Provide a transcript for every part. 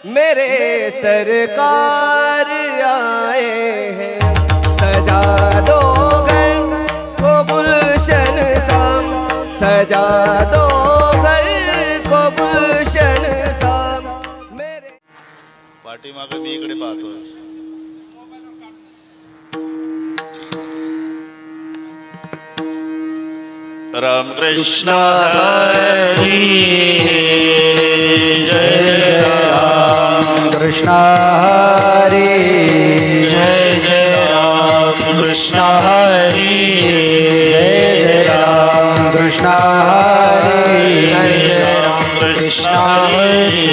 मेरे सरकार आए हैं, सजा दो घर को गुलशन साम, सजा दो घर को गुलशन साम। मेरे पाठीमागे मी इकडे पाहतोय. राम कृष्ण हरी जय राम कृष्ण हरी जय जय राम कृष्ण हरी जय राम कृष्ण हरी जय राम कृष्ण हरी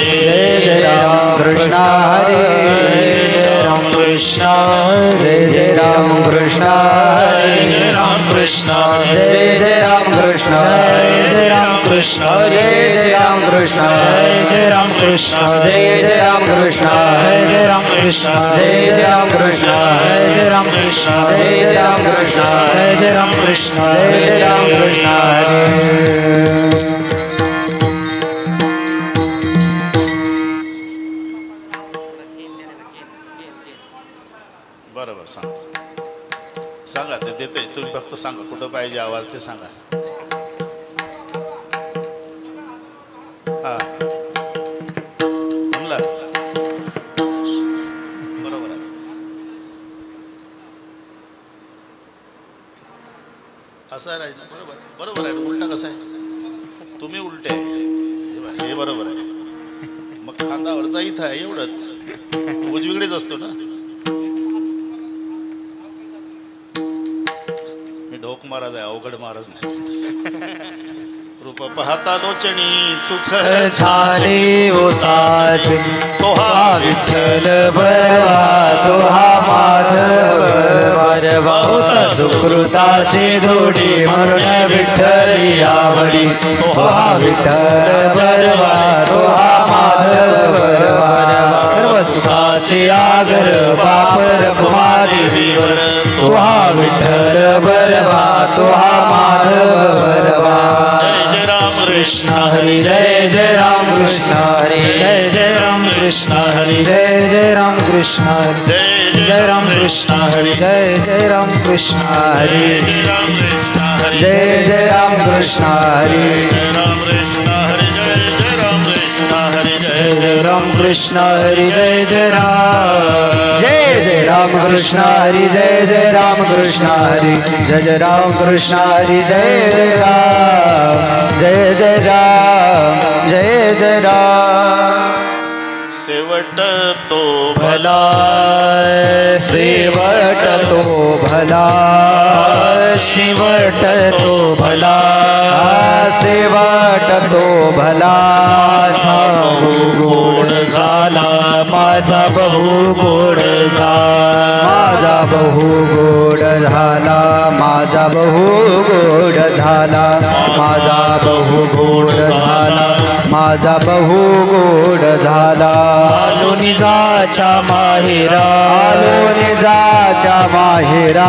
जय राम कृष्ण हरी जय राम कृष्ण जय राम कृष्ण जय राम कृष्ण जय राम कृष्ण जय राम कृष्ण जय राम कृष्ण जय राम कृष्ण जय राम कृष्ण जय राम कृष्ण जय राम कृष्ण जय राम कृष्ण जय राम कृष्ण जय राम कृष्ण जय राम कृष्ण बरोबर सांगा सांगा ते देते तुम्ही फक्त सांगा कुठं पाहिजे आवाज ते सांगा. हा म्हणला बरोबर आहे. असं आहे राहिलं बरोबर बरोबर आहे. उलटा कसं आहे तुम्ही उलटे आहे हे बरोबर आहे. मग खांदावरचा इथं आहे एवढंच उजवीकडेच असतो ना. मी ढोक महाराज आहे अवघड महाराज नाही. रूप पाहता लोचणी सुख झाले ओसाचे तो हा विठ्ठल बरवा तो हा माधव बरवा होता सुकृताचे जोडी म्हणून विठ्ठली आवडी तो हा विठ्ठल बरवा तो हा माधव बरवा सर्व सुखाचे आगर बापर कुमारी वीवर तो हा विठ्ठल बरवा तो हा माधव बरवा. जय राम कृष्ण हरी जय जय राम कृष्ण हरी जय जय राम कृष्ण हरी जय जय राम कृष्ण हरी जय जय राम कृष्ण हरी जय जय राम कृष्ण हरी जय जय राम कृष्ण हरी जय जय राम कृष्ण हरी जय राम कृष्ण हरी जय जय राम कृष्ण हरी जय जय राम कृष्ण हरी जय जय राम जय जय राम जय जय राम. शेवट तो भला शेवट तो भला शेवट तो भला शेवट तो भला गोड झाला माझा बहु गोड झाला माझा बहु गोड झाला माझा बहु गोड झाला माझा बहु गोड झाला माझा बहु गोड झाला. आलो निजाच्या माहेरा आलो निजाच्या माहेरा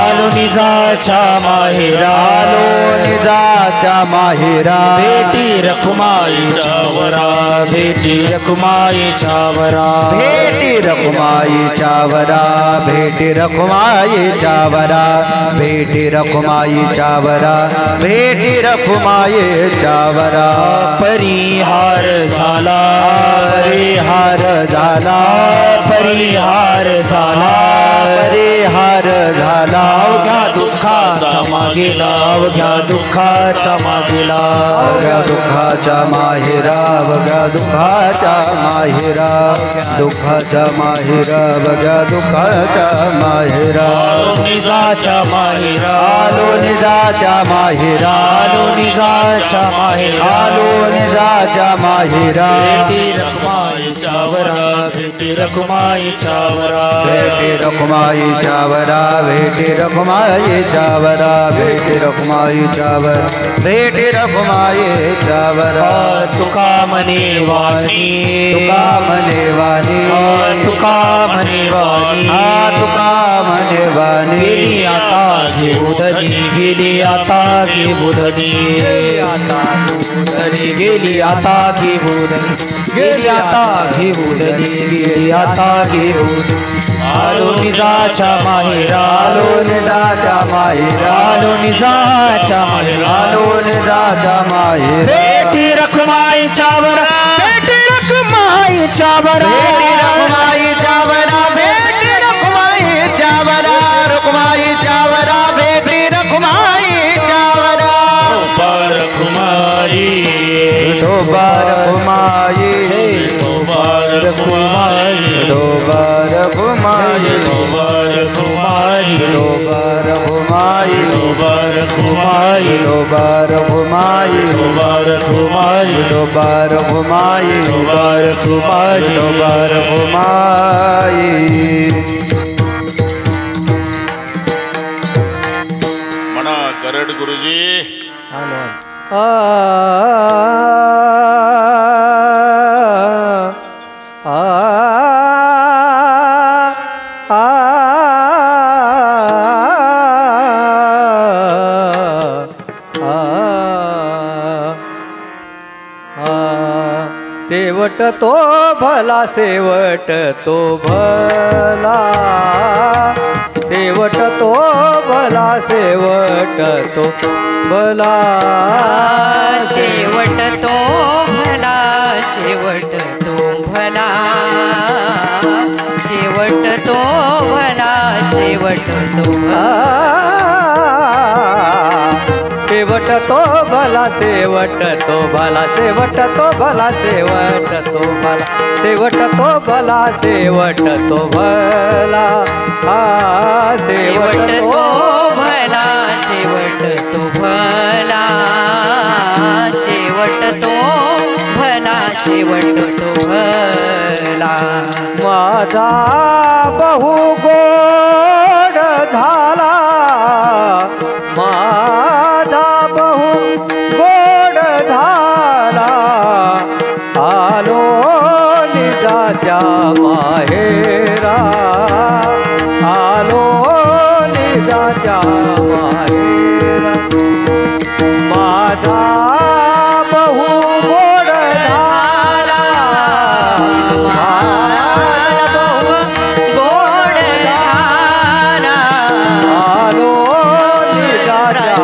आलो निजाच्या माहेरा आलो निजाच्या माहेरा भेटी रखुमाईच्या वरा भेटी रखुमाईच्या वरा भेटी रखुमाईच्या वरा भेटी रखुमाईच्या वरा भेटी रखुमाईच्या वरा भेटी रखुमाईच्या वरा. परिहार झाला परिहार झाला परिहार झाला परिहार झाला अवघ्या दुःखाचा मागेला अवघ्या दुःखाचा मागेला अवघ्या दुःखाच्या माहेरा अवघ्या दुःखाच्या माहेरा दुःखाच्या माहेरा अवघ्या दुःखाच्या माहेरा आलो निजाच्या माहेरा आलो निजाच्या माहेरा आलो निजाच्या माहेरा आलो निजाच्या माहेरा भेटी रखुमाईच्या वरा भेटी रखुमाईच्या वरा भेटी रखुमाईच्या वरा भेटी रखुमाईच्या वरा भेटी रखुमाईच्या वरा भेटी रखुमाईच्या वरा. तुका मने वाणी तुका मने वाणी तुका मने वाणी तुका मने वाणी गेली आता घे बुधनी गेली आता घे बुधनी आता गेली आता घे बुधनी गेली आता घेऊन गेली आता घेऊन आलो निजाच्या माहेरा आलो निजाच्या माहेरा आलो निजाच्या माहेरा आलो निजाच्या माहेरा बेटी रखमाईच्या वरा बेटी रखमाईच्या वरा बेटी रखमाईच्या वरा बेटी रखमाईच्या वरा रखमाईच्या वरा बेटी रखमाईच्या वरा रखमाई दोबार घुमाई दोबार घुमाई दोबार घुमाई दोबार घुमाई दोबार घुमाई दोबार घुमाई दोबार घुमाई दोबार घुमाई दोबार घुमाई दोबार घुमाई दोबार घुमाई म्हणा गरड गुरुजी आ सेवट तो भला सेवट तो भला सेवट तो भला सेवट तो भला शेवट तो भला शेवट तो भला शेवट तो भला शेवट तो भला शेवट तो भला शेवट तो भला शेवट तो भला शेवट तो भला शेवट तो भला शेवट तो भला शेवट तो भला शेवट तो भला शेवट तो भला शेवट तो भला माझा बहु गोड झाला माझा बहु गोड झाला आलो निजाच्या माहेरा आलो निजाच्या माहेरा माझा बहु गोड झाला माझा बहु गोड झाला आलो निजाच्या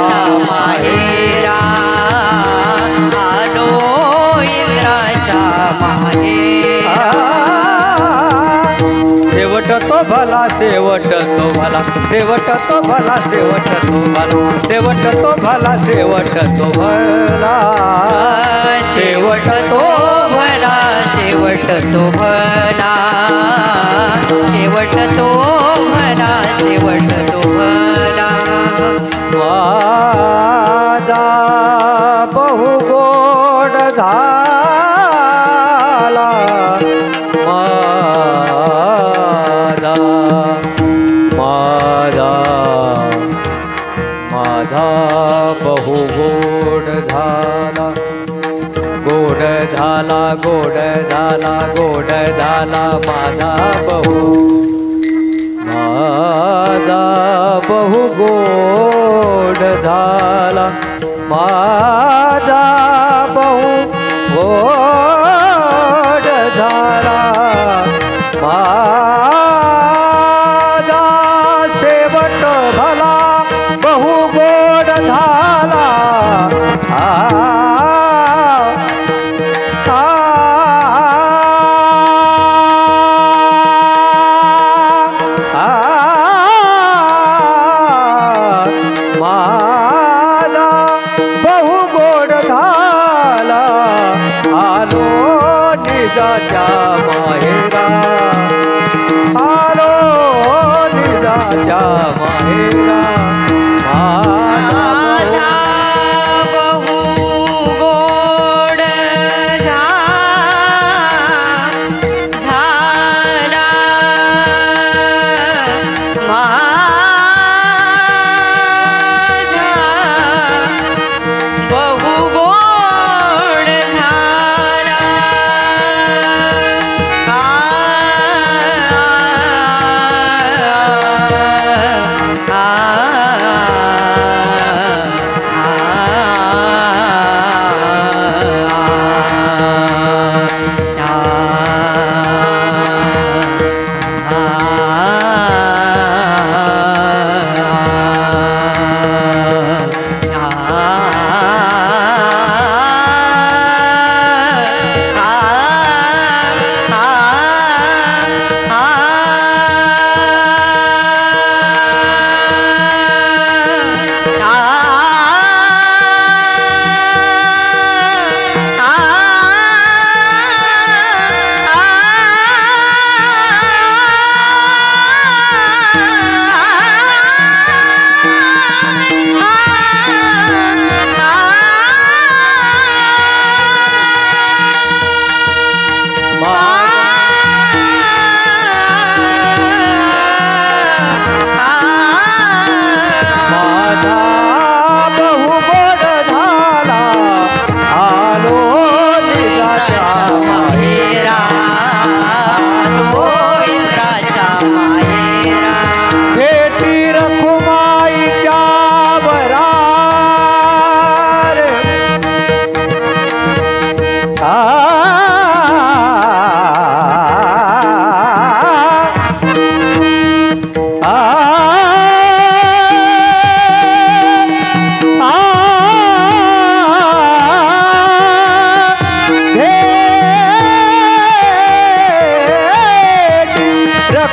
माहेरा आलो इंद्राच्या माहेरा शेवट तो भला शेवट तो भला शेवट तो भला शेवट तो भला शेवट तो भला शेवट तो भला शेवट तो भला शेवट तो भला शेवट तो भला शेवट तो भला माझा बहु गोड झाला माझा माझा माझा बहु गोड झाला गोड झाला गोड झाला गोड झाला माझा बहु माझा बहु गोड झाला माझा बहु गोड झाला माझा शेवट भला बहु गोड झाला माझा बहु गोड झाला आलो निजाच्या माहेरा आलो निजाच्या माहेरा माझा बहु गोड झाला माझा बहु गोड झाला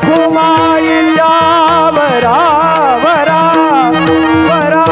रखुमाईच्या वरा वरा वरा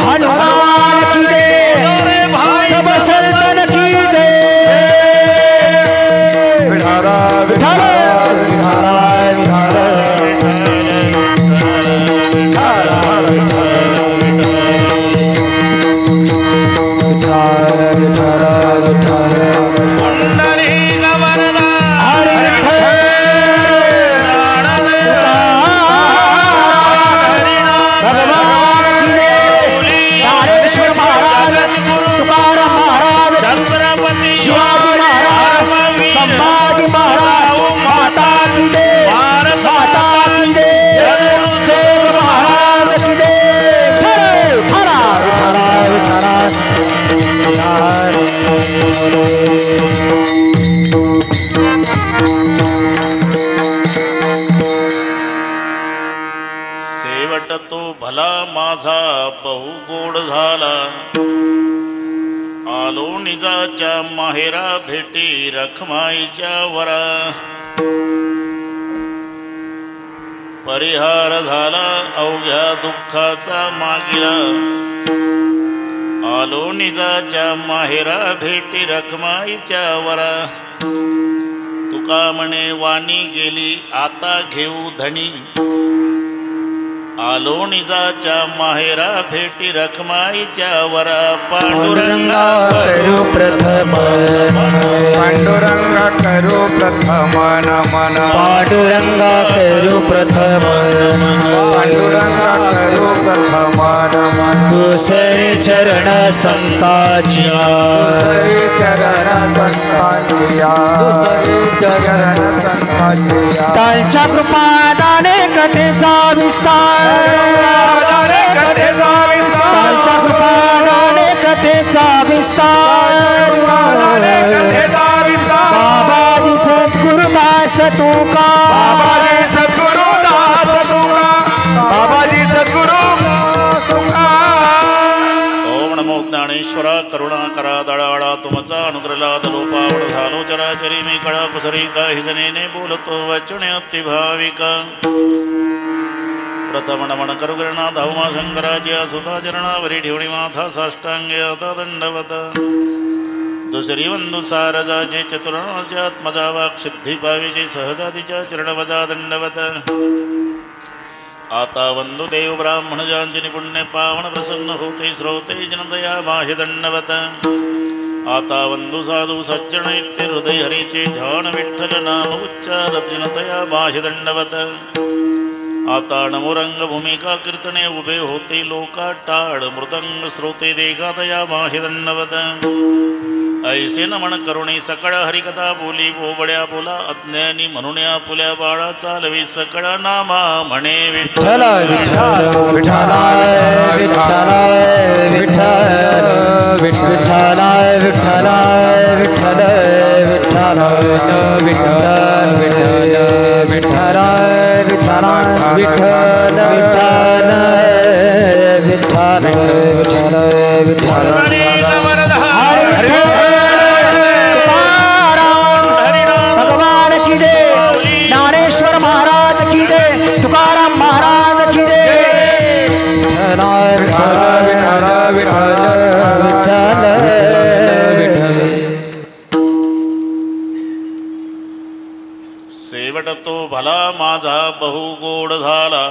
हनुमान की जय। बहु गोड झाला आलो निजाच्या माहेरा भेटी रखमाईच्या वरा परिहार झाला अवघ्या दुःखाचा मागिला आलो निजाच्या माहेरा भेटी रखमाईच्या वरा तुका म्हणे वाणी गेली आता घेऊ धनी आलो निजाच्या माहेरा भेटी रखमाईच्या वरा पांडुरंगा करू प्रथम पांडुरंग करू प्रथम नमन पांडुरंगा करू प्रथम पांडुरंग करू प्रथम नमन दुसरे चरण संताचिया दुसरी चरण संतांचिया दुसरी चरण संतांचिया त्यांच्या कृपादाने कथेचा विस्तार कथेचा विस्तार त्यांच्या कृपादाने कथेचा विस्तार कथेचा विस्तार बाबाजी सद्गुरुदास तुका बाबाजी सद्गुरुदास तुका बाबाजी सद्गुरुदास तुका ओम नमो ज्ञानेश्वरा करुणा करा दळाळा तुमचा अनुग्रहात लोपावड झालो चराचरी मी कळा कुसरी काही जनेने बोलतो वचने अति भाविका प्रथम नमन करुगणा धावमा शंकराच्या सुताचरणावरी ठेवणी माथा साष्टांगे आता दंडवत दुसरी वंदू सारजाचे चतुर्णाच्या आत्मजा वाक सिद्धी पाविजे सहजातीच्या चरणवजा दंडवत आता वंदू देव ब्राह्मण जांजनी पुण्य पावन प्रसन्न होते श्रोते जनतया माहि दंडवत आता वंदू साधू सज्जन नित्य हृदय हरीचे ध्यान विठ्ठल नाम उच्चारत जनतया माहि दंडवत आता नमोरंग भूमिका कीर्तने उभे होते लोका टाळ मृदंग श्रोते देखातया माहि दंडवत ऐसे नमन करुणी सकळ हरिकथा बोली बोबड्या बोला अज्ञानी म्हणून या पुल्या बाळा चालवी सकळ नामा म्हणे विठ्ठल विठ्ठल विठ्ठल विठ्ठल विठ्ठल विठ्ठल विठ्ठल विठ्ठल विठ्ठल विठ्ठल विठ्ठल विठ्ठल विठ्ठल विठ्ठल विठ्ठल विठ्ठल भगवान की जय ज्ञानेश्वर महाराज की जय तुकाराम महाराज की जय विठ्ठल विठ्ठल विठ्ठल विठ्ठल शेवट तो भला माझा बहु गोड झाला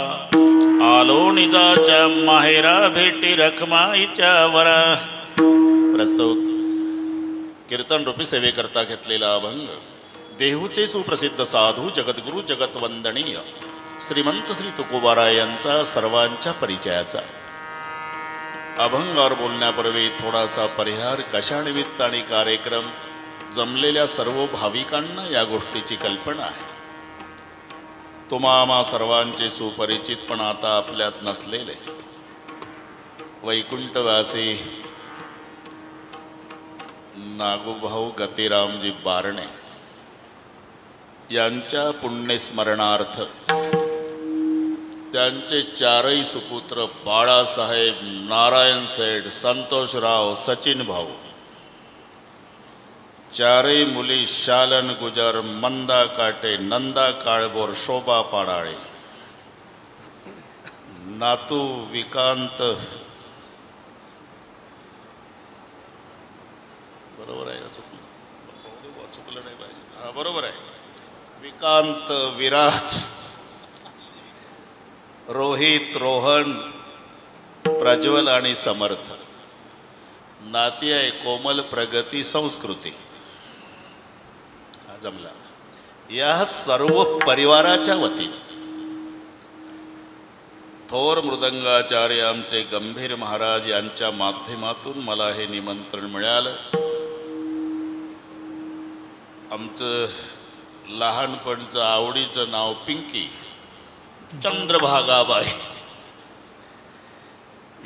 आलो निजाच्या माहेरा भेटी रखमाईच्या वरा प्रस्तुत कीर्तन रूपी सेवेकरता घेतलेला अभंग देहूचे सुप्रसिद्ध साधू जगद्गुरु जगतवंदनीय श्रीमंत श्री तुकोबाराय यांचा सर्वांच्या परिचयाचा अभंगावर बोलण्यापूर्वी थोडासा परिहार कशानिमित्त आणि कार्यक्रम जमलेल्या सर्व भाविकांना या गोष्टीची कल्पना आहे. तुम्हा आम्हा सर्वांचे सुपरिचित पण आता आपल्यात नसलेले वैकुंठवासी नागोभाऊ गतिरामजी बारणे यांच्या पुण्यस्मरणार्थ त्यांचे चारही सुपुत्र बाळासाहेब नारायण सेठ संतोषराव सचिन भाऊ चारही मुली शालन गुजर मंदा काटे नंदा काळभोर शोभा पाडाळे नातू विकांत बरोबर आहे का चुकलं नाही पाहिजे हा बरोबर आहे विकांत विराज रोहित रोहन प्रज्वल आणि समर्थ नाती आहे कोमल प्रगती संस्कृती जमला या सर्व परिवाराच्या वतीने थोर मृदंगाचार्य आमचे गंभीर महाराज यांच्या माध्यमातून मला हे निमंत्रण मिळालं. आमचं लहानपणचं आवडीचं नाव पिंकी चंद्रभागाबाई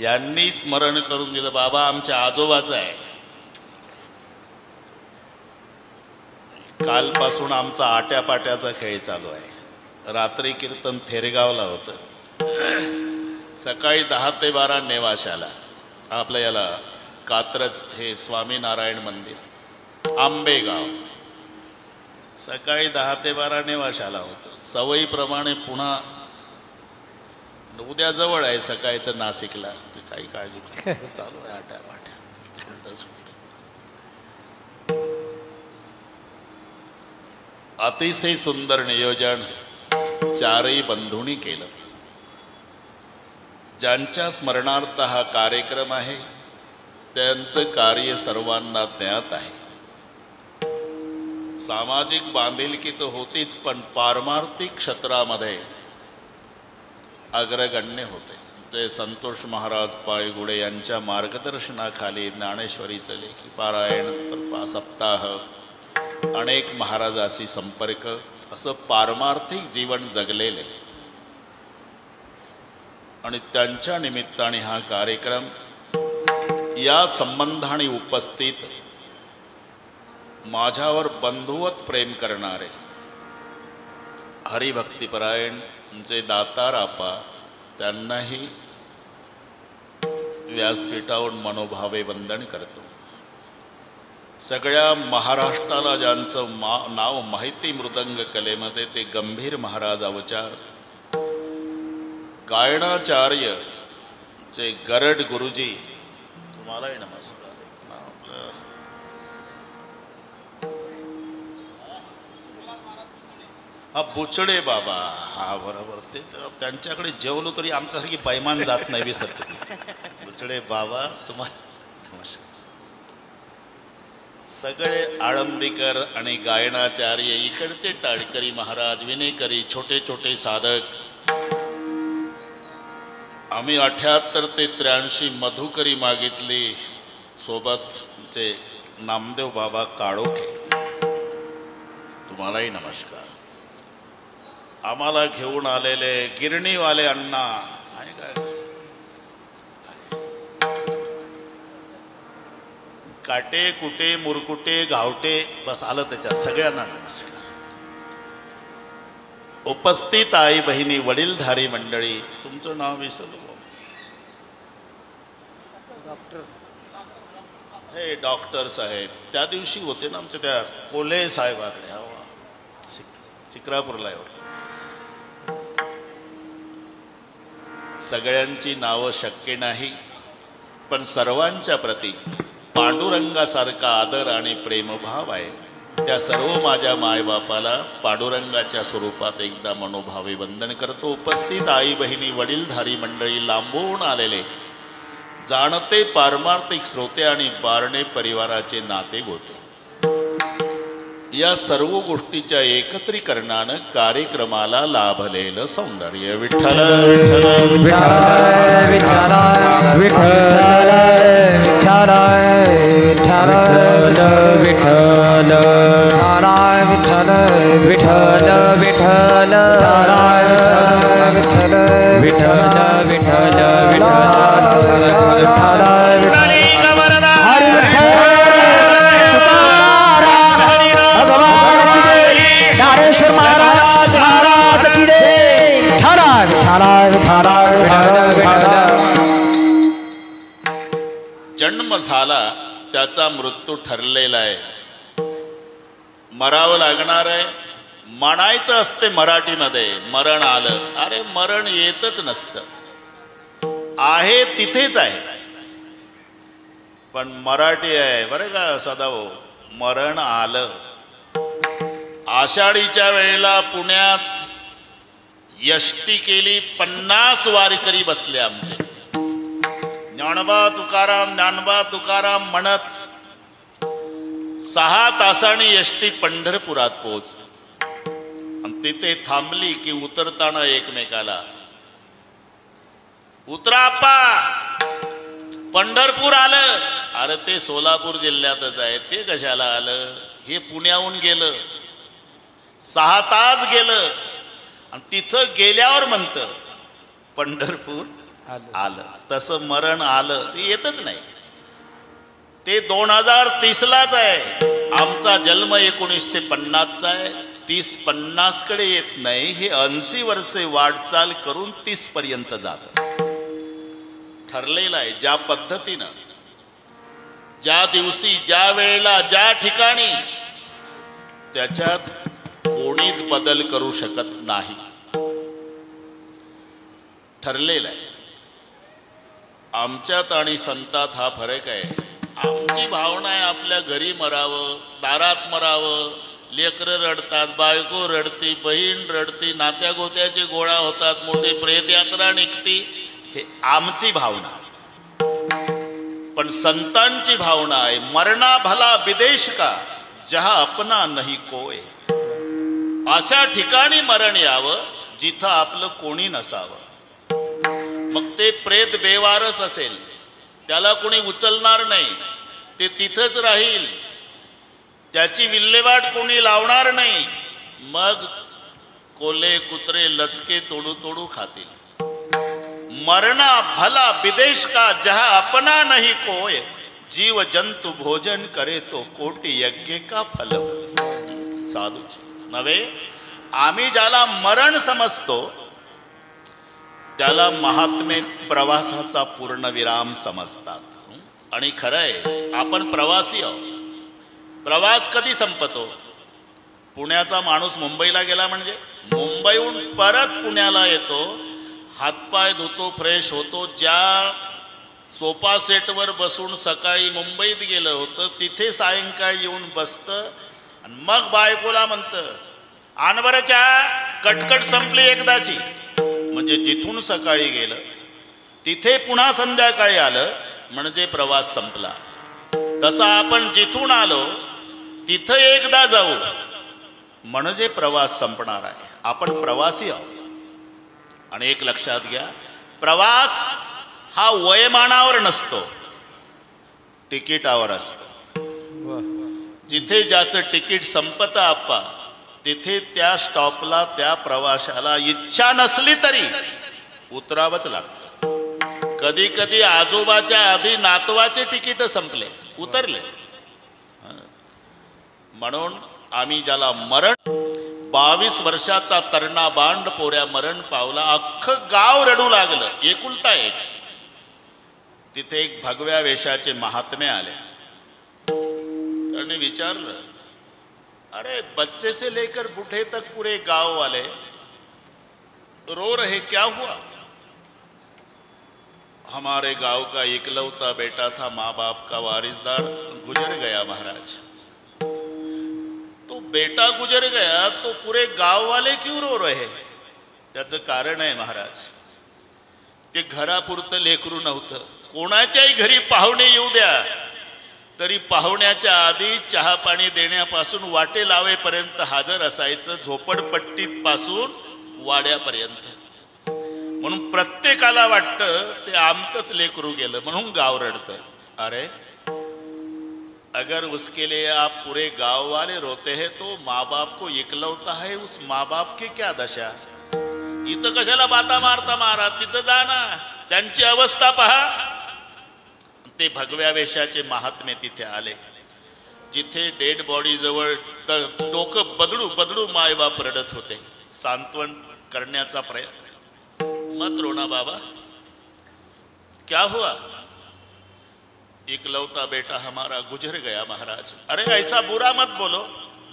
यांनी स्मरण करून दिलं. बाबा आमच्या आजोबाचं आहे. कालपासून आमचा आट्यापाट्याचा खेळ चालू आहे. रात्री कीर्तन थेरगावला होतं. सकाळी 10 ते 12 नेवाशाला आपल्या याला कात्रज हे स्वामीनारायण मंदिर आंबेगाव. सकाळी 10 ते 12 नेवाशाला होतं. सवयीप्रमाणे पुन्हा उद्या जवळ आहे सकाळचं नाशिकला, काही काळजी करू. चालू आहे आट्या वाट्या. अतिशय सुंदर नियोजन चारही बंधूंनी केलं. ज्यांच्या स्मरणार्थ हा कार्यक्रम आहे त्यांचं कार्य सर्वांना ज्ञात आहे. सामाजिक बांधिलकी तर होतीच, पण पारमार्थिक क्षेत्रामध्ये अग्रगण्य होते. ते संतोष महाराज पायगुडे यांच्या मार्गदर्शनाखाली ज्ञानेश्वरीचं लेखी पारायण, तर सप्ताह, अनेक महाराजाशी संपर्क, असं पारमार्थिक जीवन जगलेले आणि त्यांच्या निमित्ताने हा कार्यक्रम, या संबंधाने उपस्थित माझ्यावर बंधुवत प्रेम करणारे हरिभक्तिपरायण जे दातार आपा, त्यांनाही व्यासपीठावर मनोभावे वंदन करतो. सगळ्या महाराष्ट्राला ज्यांचं नाव माहिती मृदंग कलेमध्ये ते गंभीर महाराज अवचार, गायनाचार्य जे गरड गुरुजी, तुम्हालाही नमस्कार. हा बुचडे बाबा, हा बरोबर, ते त्यांच्याकडे जेवलो तरी आमच्यासारखी बैमान जात नाही, विसरते. बुचडे बाबा तुम्हाला नमस्कार. सगळे आळंदीकर आणि गायनाचार्य, इकडचे टाळकरी महाराज, विनेकरी, छोटे छोटे साधक. आम्ही 78 ते 83 मधुकरी मागितली सोबत जे नामदेव बाबा काळोखे, तुम्हालाही नमस्कार. आम्हाला घेऊन आलेले गिरणीवाले अण्णा आहे का, काटे कुटे मुरकुटे गावटे, बस आलं त्याच्यात, सगळ्यांना नमस्कार. उपस्थित आई बहिणी, वडीलधारी मंडळी, तुमचं नाव विसरलो. हे डॉक्टर साहेब त्या दिवशी होते ना आमच्या त्या कोल्हे साहेबाकडे, चिक्रापूरला. सगळ्यांची नावं शक्य नाही, पण सर्वांच्या प्रती पांडुरंगासारखा आदर आणि प्रेमभाव आहे. त्या सर्व माझ्या मायबापाला पांडुरंगाच्या स्वरूपात एकदा मनोभावे वंदन करतो. उपस्थित आई बहिणी, वडीलधारी मंडळी, लांबून आलेले जाणते पारमार्थिक श्रोते आणि बारणे परिवाराचे नाते गोते, या सर्व गोष्टीच्या एकत्रीकरणानं कार्यक्रमाला लाभलेलं सौंदर्य. विठ्ठल विठ्ठल विठ्ठल विठ्ठल विठ्ठल विठ्ठल विठ्ठल नारायण विठ्ठल विठ्ठल विठ्ठल नारायण विठ्ठल विठ्ठल विठ्ठल जन्म झाला त्याचा मृत्यू ठरलेला आहे, मरावं लागणार आहे. म्हणायचं असते मराठीमध्ये, मरण आलं. अरे मरण येतच नसतं, आहे तिथेच आहे. पण मराठी आहे बरं का सदाभाऊ, मरण आलं. आषाढीच्या वेळेला पुण्यात यष्टी केली, 50 वारकरी बसले आमचे. ज्ञानबा तुकाराम म्हणत 6 तासांनी यष्टी पंढरपुरात पोहोचली. आणि तिथे थांबली की उतरताना एकमेकाला, उतराप्पा पंढरपूर आलं. अरे ते सोलापूर जिल्ह्यातच आहे, ते कशाला आलं? हे पुण्याहून गेलं, 6 तास गेलं आणि तिथं गेल्यावर म्हणतं पंढरपूर आलं. तसं मरण आलं ते येतच नाही. ते 2030लाच आहे, आमचा जन्म 1950चा आहे. 30-50 कडे येत नाही, हे 80 वर्षे वाटचाल करून 30 पर्यंत जात. ठरलेला आहे. ज्या पद्धतीनं, ज्या दिवशी, ज्या वेळेला, ज्या ठिकाणी, त्याच्यात कोणीच बदल करू शकत नाही. ठरलेला आहे. आमच्यात आणि संतात हा फरक आहे. आमची भावना आहे आपल्या घरी मरावं, दारात मरावं, लेकरं रडतात, बायको रडती, बहीण रडती, नात्या गोत्याचे गोळा होतात, मोठी प्रेत यात्रा निघती, हे आमची भावना. पण संतांची भावना आहे मरना भला विदेश का जहा अपना नाही कोय. अशा ठिकाणी मरण यावं जिथं आपलं कोणी नसावं. मग ते प्रेत बेवारस असेल, त्याला कोणी उचलणार नाही, ते तिथंच राहील, त्याची विल्हेवाट कोणी लावणार नाही. मग कोल्हे कुत्रे लचके तोडू तोडू खातील. मरना भला विदेश का जहा अपना नहीं कोय, जीव जंतु भोजन करे तो कोटी यज्ञ का फल. साधू नव्हे, आम्ही ज्याला मरण समजतो त्याला महात्मे प्रवासाचा पूर्णविराम समजतात. आणि खरं आहे, आपण प्रवासी आहोत. प्रवास कधी संपतो? पुण्याचा माणूस मुंबईला गेला म्हणजे मुंबईहून परत पुण्याला येतो, हातपाय धुतो, फ्रेश होतो. ज्या सोफा सेटवर बसून सकाळी मुंबईत गेलं होतं तिथे सायंकाळी येऊन बसतं आणि मग बायकोला म्हणतं, आण बरं चहा, कटकट संपली एकदाची. म्हणजे जिथून सकाळी गेलं तिथे पुन्हा संध्याकाळी आलं म्हणजे प्रवास संपला. तसा आपण जिथून आलो तिथं एकदा जाऊ म्हणजे प्रवास संपणार आहे. आपण प्रवासी आहोत. आणि एक लक्षात घ्या, प्रवास हा वयमानावर नसतो, तिकिटावर असतो. जिथे ज्याचं तिकीट संपतं आप्पा, तिथे त्या स्टॉपला त्या प्रवाशाला इच्छा नसली तरी उतरावंच लागतं. कधी कधी आजोबाच्या आधी नातवाचे तिकीट संपले, उतरले. म्हणून आम्ही ज्याला मरण, 22 वर्षाचा तरणा बांड पोऱ्या मरण पावला, अख्खं गाव रडू लागलं, एकुलता एक. तिथे एक भगव्या वेशाचे महात्मे आले. त्यांनी विचारलं, अरे बच्चे से लेकर बूढ़े तक पूरे गांव वाले रो रहे, क्या हुआ? हमारे गांव का इकलौता बेटा था, माँ बाप का वारिसदार, गुजर गया महाराज. तो बेटा गुजर गया तो पूरे गांव वाले क्यों रो रहे? त्याचं कारण आहे महाराज, ते घरापुरतं लेकरू नव्हतं. कोणाच्याही घरी पाहुणे येऊ द्या तरी पाहुण्याच्या आधी चहा पाणी देण्यापासून वाटे लावेपर्यंत हजर असायचं, झोपडपट्टीत पासून वाड्यापर्यंत. म्हणून प्रत्येकाला वाटतं ते आमचंच लेकरू गेलं म्हणून गाव रडतं. अरे अगर उसके लिए आप पूरे गांव वाले रोते हैं तो माँ बाप को इकलौता है, उस माँ बाप की क्या दशा. इथं कशाला बाता मारता महाराज, तिथं जा ना, त्यांची अवस्था पहा. ते भगव्या वेशाचे महात्मे तिथे आले. जिथे डेड बॉडी जवळ डोकं बदडू बदडू मायबाप रडत होते. सांत्वन करण्याचा प्रयत्न. मत रोना बाबा, क्या हुआ? इकलौता बेटा हमारा गुजर गया महाराज. अरे ऐसा बुरा मत बोलो.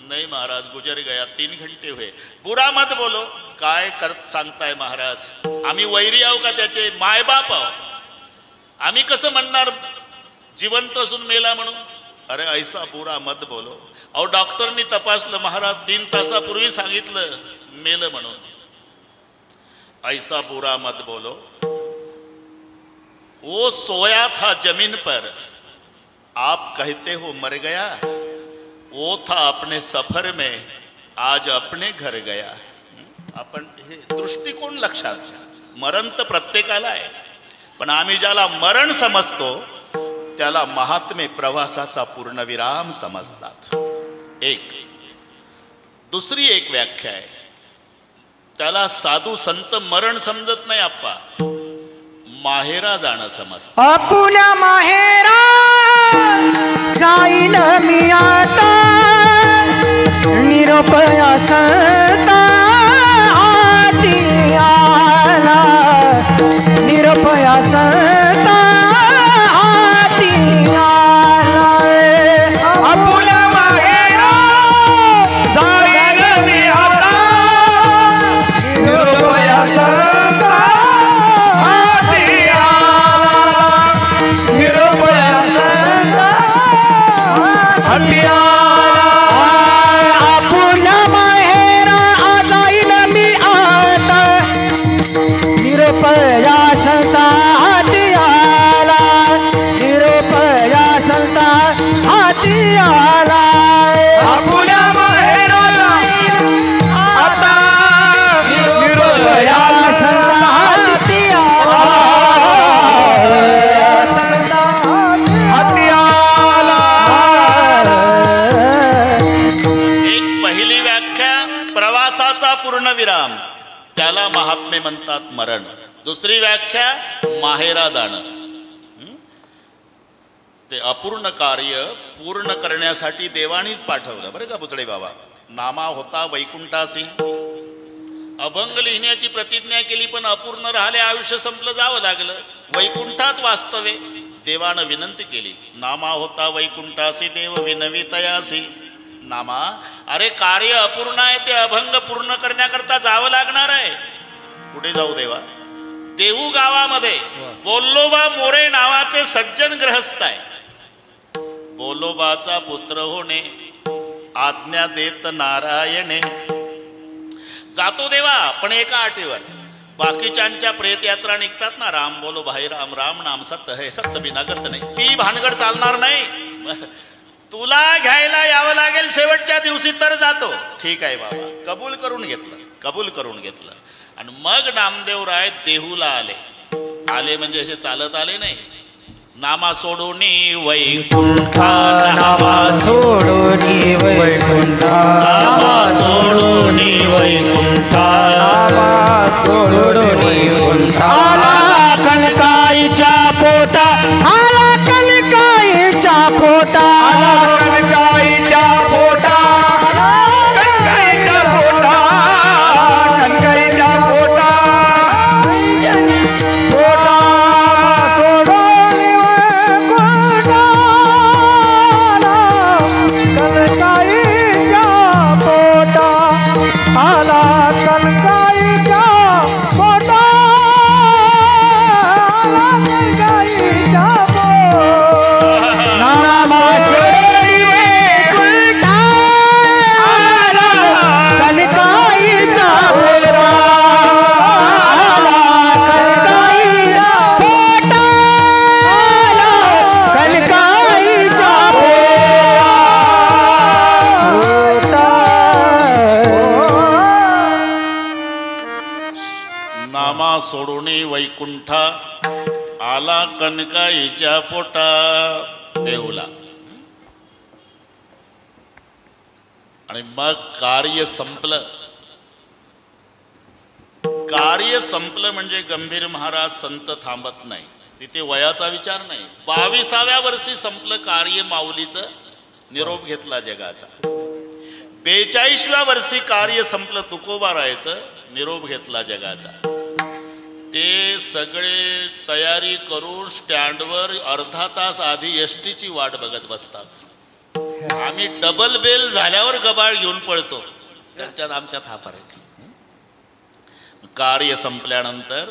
नहीं महाराज, गुजर गया 3 घंटे हुए. बुरा मत बोलो. काय करत सांगताय महाराज, आम्ही वैरी आहो का त्याचे? मायबाप आहो. आम्ही कसं म्हणणार जिवंत असून मेला म्हणून? अरे ऐसा बुरा मत बोलो. अहो डॉक्टरनी तपासलं महाराज, 3 तासापूर्वी सांगितलं मेलं म्हणून. ऐसा बुरा मत बोलो. वो सोया था जमीन पर, आप कहते हो मर गया. वो था अपने सफर में, आज अपने घर गया. आपण हे दृष्टिकोन लक्षात घ्या. मरण तर प्रत्येकाला आहे, पण आम्ही ज्याला मरण समजतो त्याला महात्मे प्रवासाचा पूर्णविराम समजतात. एक दुसरी एक व्याख्या आहे, त्याला साधू संत मरण समजत नाही आप्पा, माहेरा जाणं समजतं. आपुल्या माहेरा जाईन मी आता, निरोपया संता हाती आला, निरोपया संता हत्याला आपुल्या माहेरा जाईल मी आता निरुपया संता हाती आला निरुपया संता हाती आला आपुल्या माहेराला आता निरुपया संता हाती आला संता हत्याला एक पहिली व्याख्या प्रवासाचा पूर्णविराम, त्याला महात्मे म्हणतात मरण. दुसरी व्याख्या माहेरा जाणं. ते अपूर्ण कार्य पूर्ण करण्यासाठी देवानीच पाठवलं बरं का पुतळे बाबा. नामा होता वैकुंठासी, अभंग लिहिण्याची प्रतिज्ञा केली पण अपूर्ण राहिले, आयुष्य संपलं, जावं लागलं. वैकुंठात वास्तवे देवानं विनंती केली, नामा होता वैकुंठासी देव विनवितयासी. नामा, अरे कार्य अपूर्ण आहे, ते अभंग पूर्ण करण्याकरता जावं लागणार आहे. कुठे जाऊ देवा? देहू गावामध्ये बोल्लोबा मोरे नावाचे सज्जन ग्रहस्थ आहे. बोलोबाचा पुत्र होणे आज्ञा देत नारायणे. जातो देवा, पण एका अटीवर. बाकीच्यांच्या प्रेत यात्रा निघतात ना, राम बोलो भाई राम, राम नाम सत्य है, सत्य बिना गत नाही, ती भानगड चालणार नाही. तुला घ्यायला यावं लागेल शेवटच्या दिवशी तर जातो. ठीक आहे बाबा, कबूल करून घेतलं, कबूल करून घेतलं. आणि मग नामदेवराय देहूला आले म्हणजे असे चालत आले नाही. नामा सोडूनी वैकुंठा, नामा सोडूनी वैकुंठा नामा सोडूनी वैकुंठा, नामा सोडूनी वैकुंठा आला कनकाईच्या पोटा आला कनकाईच्या पोटा आला कनकाईच्या पोटा, कनकाईच्या पोटा, कनकाईच्या पोटा, पोटा सोडूनी वैकुंठाला कनकाईच्या पोटा आला कनकाईच्या पोटा आला कनकाईच्या पोटा नामा सोडूनी वैकुंठाला कनकाईच्या पोटा आला कनकाईच्या पोटा आला कनकाईच्या पोटा नामा सोडूनी वैकुंठा आला कनकाईच्या पोटा देऊला. आणि मग कार्य संपलं. कार्य संपलं म्हणजे गंभीर महाराज संत थांबत नाही. तिथे वयाचा विचार नाही. 22व्या वर्षी संपलं कार्य माऊलीचं, निरोप घेतला जगाचा. 42व्या वर्षी कार्य संपलं तुकोबारायचं, निरोप घेतला जगाचा. ते सगळे तयारी करून स्टँडवर अर्धा तास आधी एसटीची वाट बघत बसतात. आम्ही डबल बेल झाल्यावर गबाळ घेऊन पळतो, त्यांच्यात आमच्यात हा फरक. कार्य संपल्यानंतर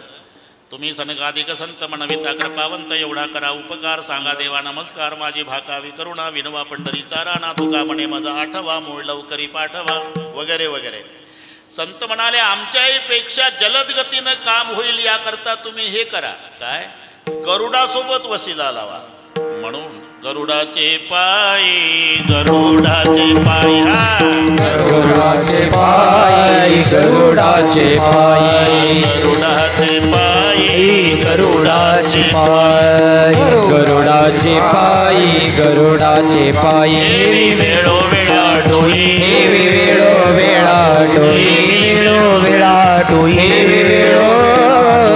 तुम्ही सनकाधिक संत म्हणविता कृपावंत एवढा करा उपकार, सांगा देवा नमस्कार, माझी भाकावी करुणा, विनवा पंढरीचा राणा, तुका म्हणे माझा आठवा, मूळ लवकरी पाठवा, वगैरे वगैरे. संत म्हणाले आमच्याही पेक्षा जलद गतीनं काम होईल याकरता तुम्ही हे करा. काय? गरुडासोबत वसिला लावा. म्हणून गरुडाचे पायी, गरुडाचे पायी, हा गरुडाचे पायी, गरुडाचे पायी, गरुडाचे पायी, गरुडाचे पायी, गरुडाचे पायी, गरुडाचे पायी, देवी वेळो वेळा डोई, देवी वेळो वेळा डोई, वेळो वेळा डोई, देवी वेळो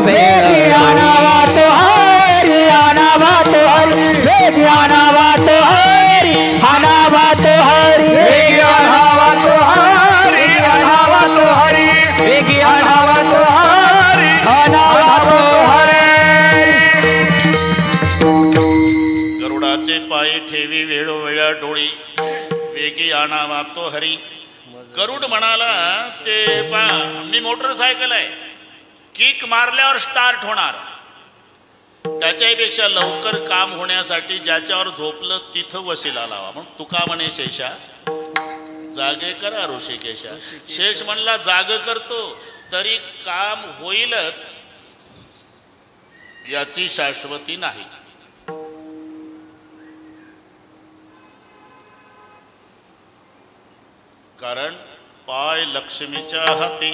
वेळा आनावा तो हरी, आनावा तो हरी, वेगी आनावा तो हरी, आनावा तो हरी, वेगी आनावा तो हरी, आनावा तो हरी, वेगी आनावा तो हरी, आनावा तो हरी. गरुडाचे पायी ठेवी वेळो वेळा डोळी, वेगी आणावा तो हरी. गरुड म्हणाला ते मी मोटरसायकल आहे, किक मारल्यावर स्टार्ट होणार, त्याच्यापेक्षा लवकर काम होण्यासाठी ज्याच्यावर झोपलं तिथं वशिला लावा. म्हणून तुका म्हणे शेषा जागे करा ऋषिकेशा. शेष म्हणला जाग करतो तरी काम होईलच याची शाश्वती नाही. कारण पाय लक्ष्मीच्या हाती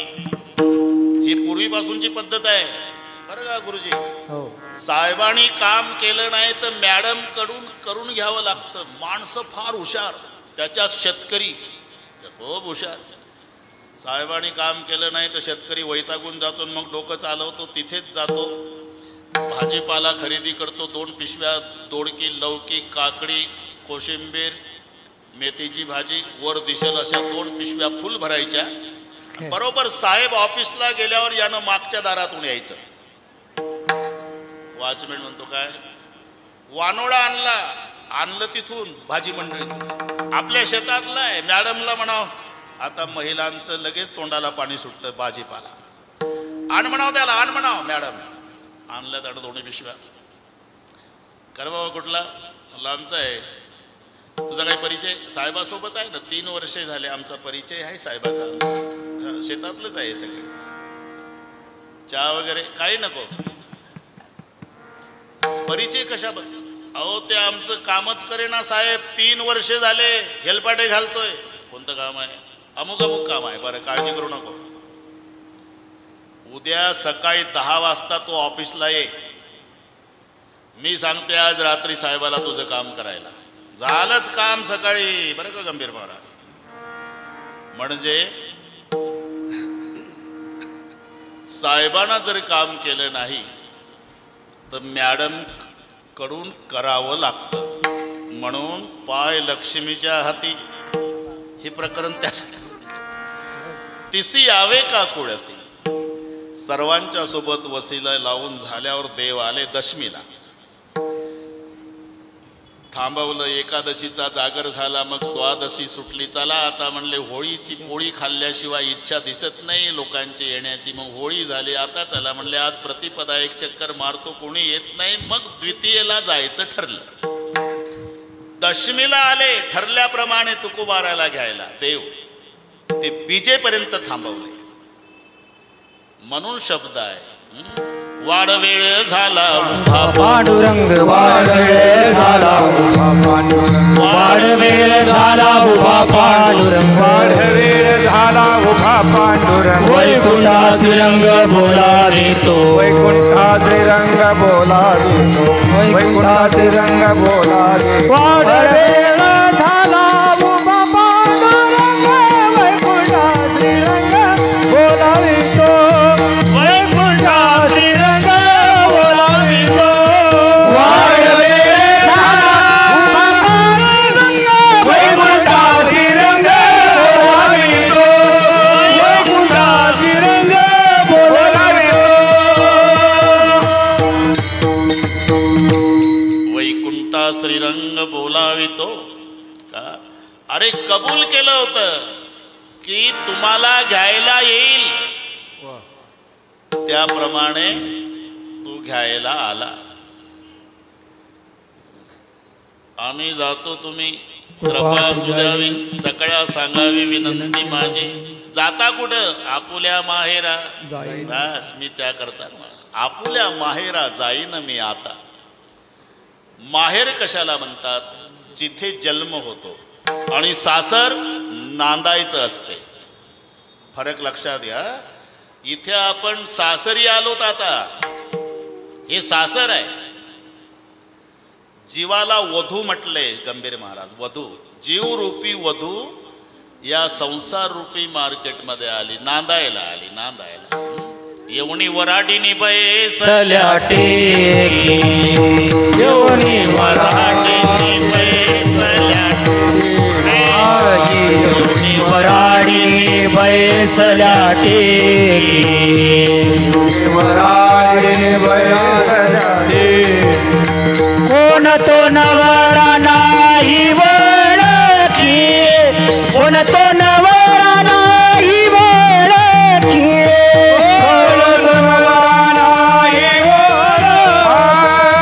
ही पूर्वीपासूनची पद्धत आहे बरं का गुरुजी. साहेबांनी काम केलं नाही तर मॅडम कडून करून घ्यावं लागतं. माणसं फार हुशार, त्याच्यात शेतकरी खूप हुशार. साहेबांनी काम केलं नाही तर शेतकरी वैतागून जातो, मग डोकं चालवतो तिथेच जातो, भाजीपाला खरेदी करतो. 2 पिशव्या दोडकी, लौकी, काकडी, कोशिंबीर, मेथीची भाजी वर दिसेल अशा 2 पिशव्या फुल भरायच्या. बरोबर साहेब ऑफिसला गेल्यावर यानं मागच्या दारातून यायचं. वॉचमॅन म्हणतो काय वानोडा आणलं तिथून भाजी मंडळीत आपल्या शेतातला आहे. मॅडमला म्हणाव आता महिलांचं लगेच तोंडाला पाणी सुटतं भाजीपाला. आण म्हणाव त्याला, आण म्हणाव. मॅडम आणल्या त्यानं 2 पिशव्या. कर बाबा कुठला लांबचा आहे. तुझा काही परिचय साहेबासोबत आहे ना. 3 वर्षे झाले आमचा परिचय आहे साहेबाचा. शेतातलंच आहे सगळे. चहा वगैरे काही नको. परिचय कशाबद्दल? अहो ते आमचं कामच करे ना साहेब. 3 वर्षे झाले हेलपाटे घालतोय. कोणतं काम आहे? अमुक काम आहे. बरं काळजी करू नको. उद्या सकाळी 10 वाजता तो ऑफिसला ये. मी सांगते आज रात्री साहेबाला तुझं काम करायला. झालंच काम सकाळी बरं का गंभीर महाराज. म्हणजे साहेबांना जर काम केलं नाही तर मॅडम कडून करावं लागतं. म्हणून पाय लक्ष्मीच्या हाती हे प्रकरण त्याच्या. तिसी यावे का कुळती. सर्वांच्या सोबत वसिला लावून झाल्यावर देव आले दशमीला. थांबवलं. एकादशीचा जागर झाला, मग द्वादशी सुटली. चला आता म्हणले होळीची पोळी खाल्ल्याशिवाय इच्छा दिसत नाही लोकांची येण्याची. मग होळी झाली. आता चला म्हणले आज प्रतिपदा 1 चक्कर मारतो, कोणी येत नाही. मग द्वितीयेला जायचं ठरलं. दशमीला आले. ठरल्याप्रमाणे तुकोबाराला घ्यायला देव ते बीजेपर्यंत थांबवले. म्हणून शब्द आहे वाडवेळ झाला उभा पांडुरंग. वाडवेळ झाला उभा पांडुरंग. वाडवेळ झाला उभा पांडुरंग. वाडवेळ झाला उभा पांडुरंग. वैकुंठा श्रीरंग बोलावितो. वैकुंठा श्रीरंग बोलावितो. वैकुंठा श्रीरंग बोलावितो. वाडवेळ झाला उभा पांडुरंग. वैकुंठा श्रीरंग बोलावितो. वैकुंठा श्रीरंग बोलावितो. वाडवेळ झाला उभा पांडुरंग. वैकुंठा श्रीरंग बोलावितो. वैकुंठा श्रीरंग बोलावितो. वैकुंठा श्रीरंग बोलावितो का. अरे कबूल केलं होतं की तुम्हाला घ्यायला येईल. त्याप्रमाणे तू घ्यायला आला. आम्ही जातो तुम्ही कृपा सुद्यावी. सगळ्या सांगावी विनंती माझी. जाता कुठं? आपुल्या माहेरा. बस मी त्या करता आपुल्या माहेरा जाईन मी आता. माहेर कशाला म्हणतात? जिथे जन्म होतो. आणि सासर नांदायचं असते. फरक लक्षात घ्या. इथे आपण सासरी आलोत. आता हे सासर आहे. जीवाला वधू म्हटले गंभीर महाराज. वधू जीव रूपी वधू या संसार रूपी मार्केटमध्ये आली. नांदायला आली. नांदायला येवणी वराडीनी बैसल्या टेकी. येवणी वराडीनी बैसल्या येवणी वराडी बैसल्या टेकी. वराडीनी बैसल्या टेकी. कोण तो नवरा नाही ओळखी. कोण तो नवरा नाही ओळखी. कोण तो नवरा नाही ओळखी.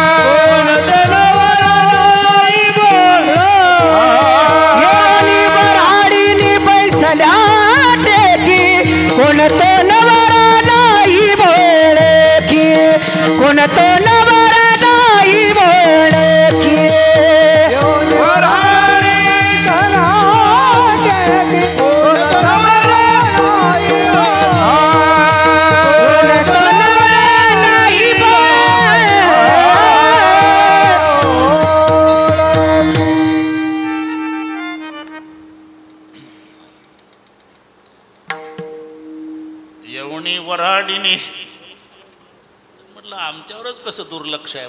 वराडीने म्हटलं आमच्यावरच कसं दुर्लक्ष आहे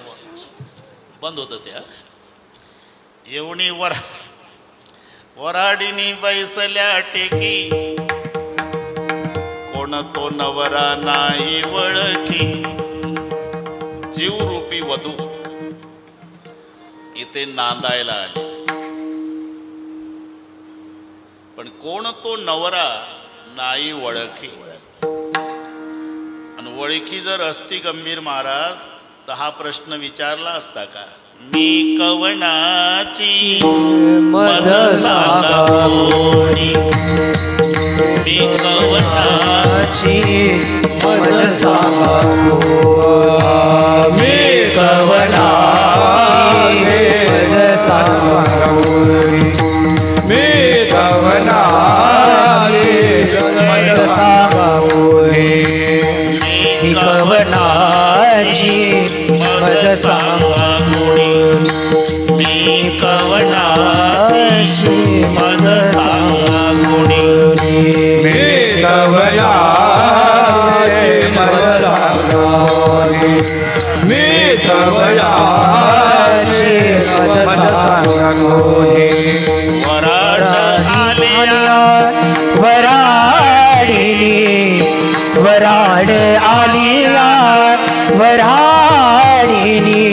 बंद होतं त्या येवणी वराडीनी बैसल्या टेकी कोण तो नवरा नाही वळखी जीवरूपी वधू इथे नांदायला आली पण कोण तो नवरा नाही वळखी आणि वळखी जर असती गंभीर महाराज तर हा प्रश्न विचारला असता का मी कवनाची मज सांगा कोणी मी कवनाची मज सांगा मी कवनाची मज सांगा मी कवनाची मज सांगा मी कवनाची मज सांगा मी कवनाची मज सांगा कोणी मी कवनाची मज सांगा मी कवनाची मज सांगा वराड आलिया वराडिनी वराड आलिया वराडिनी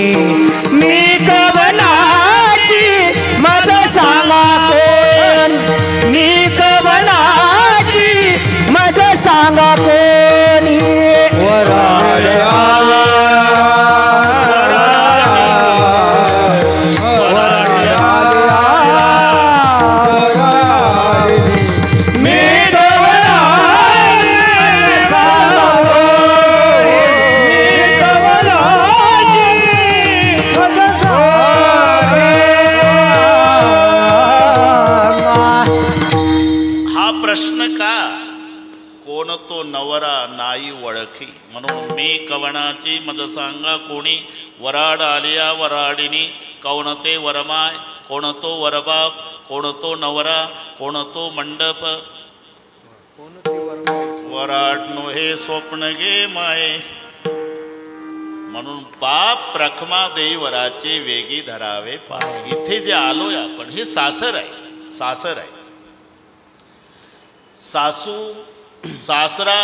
मी कवनाची मज सांगा कोण मी कवनाची मज सांगा कोणी वराड म्हणून मी कवनाची मज सांगा कोणी वराड आलिया वराडिनी कौन ते वरमाय कोण तो वरबाप कोण तो नवरा कोण तो मंडप वराड नो हे स्वप्न गे माये म्हणून बाप प्रखमा देई वराचे वेगी धरावे पाय इथे जे आलोय आपण हे सासर आहे सासर आहे सासू सासरा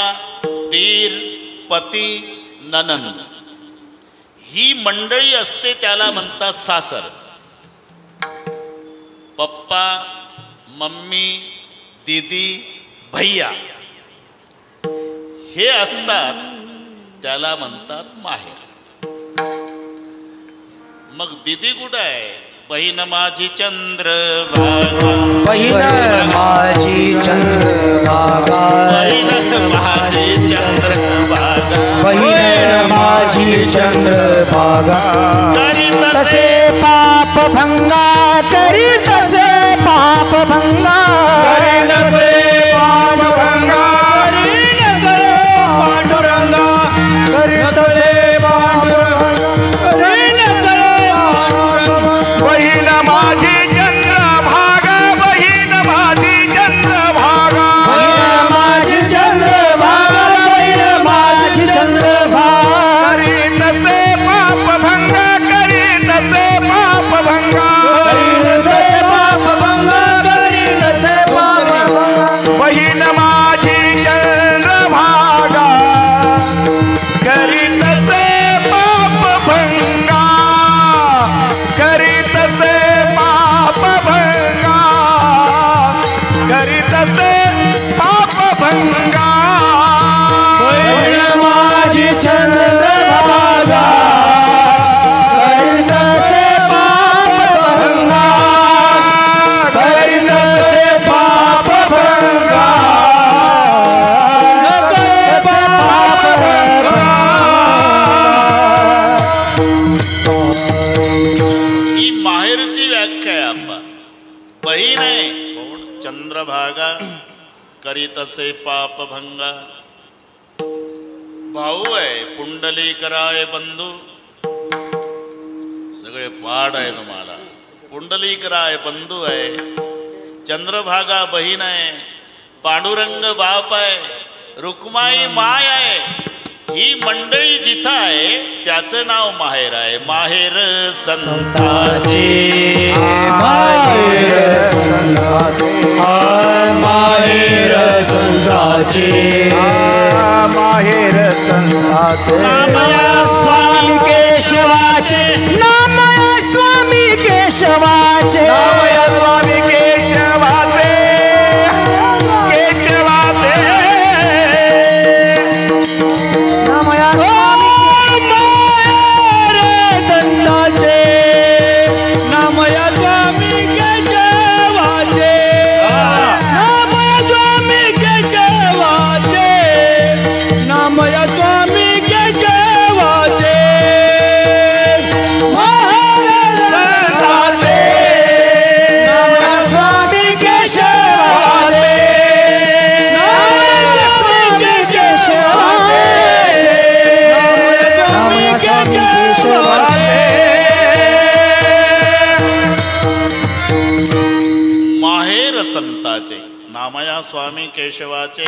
दीर पती ननंद ही मंडळी असते त्याला म्हणतात सासर पप्पा मम्मी दीदी भैया हे असतात त्याला म्हणतात माहेर मग दीदी कुठं आहे बहीण माझी चंद्रभागा बहीण माझी चंद्रभागा बहीण माझी चंद्रभागा बहीण माझी चंद्रभागा करीत तसे पाप भंगा करी तसे पाप भंगा करी नसे पाप भंगा करी नसे पांडुरंगा करी तसे पांडुरंगा करी नसे बहीण माझी चंद्रभागा बहीण माझी चंद्रभागा बहीण माझी चंद्रभागा बहीण माझी चंद्रभागा करी नसे पाप भंगा करी नसे पाप भंगा करी नसे पाप भंगा करी नसे पाप भंगा बहीण माझी चंद्रभागा करी नसे पाप भंगा करीत से पाप भंगा करीत से पाप भंगा बहीण माझी चंद्रभागा करीत से पाप भंगा करीत से पाप भंगा करीत से पाप भंगा ही माहेरची व्याख्या आहे आपा बहीण आहे चंद्रभागा करीत असे पाप भंगा भाऊ आहे पुंडलीकराय बंधू सगळे पाठ आहे तुम्हाला पुंडलीकराय बंधू आहे चंद्रभागा बहीण आहे पांडुरंग बाप आहे रुक्माई माय आहे ही मंडळी जिथं आहे त्याचं नाव माहेर आहे. माहेर संताचे, माहेर संताचे, माहेर संताचे, माहेर संताचे. नामया स्वामी केशवाचे, नामया स्वामी केशवाचे, नामया स्वामी केशवाचे, केशवाचे. नामया स्वामी माहेर संताचे, नामया स्वामी केशवाचे, नामया स्वामी केशवाचे, नामया स्वामी केशवाचे. माहेर संताचे, नामया स्वामी केशवाचे, नामया स्वामी केशवाचे, नामया स्वामी केशवाचे. माहेर संताचे, नामया स्वामी केशवाचे,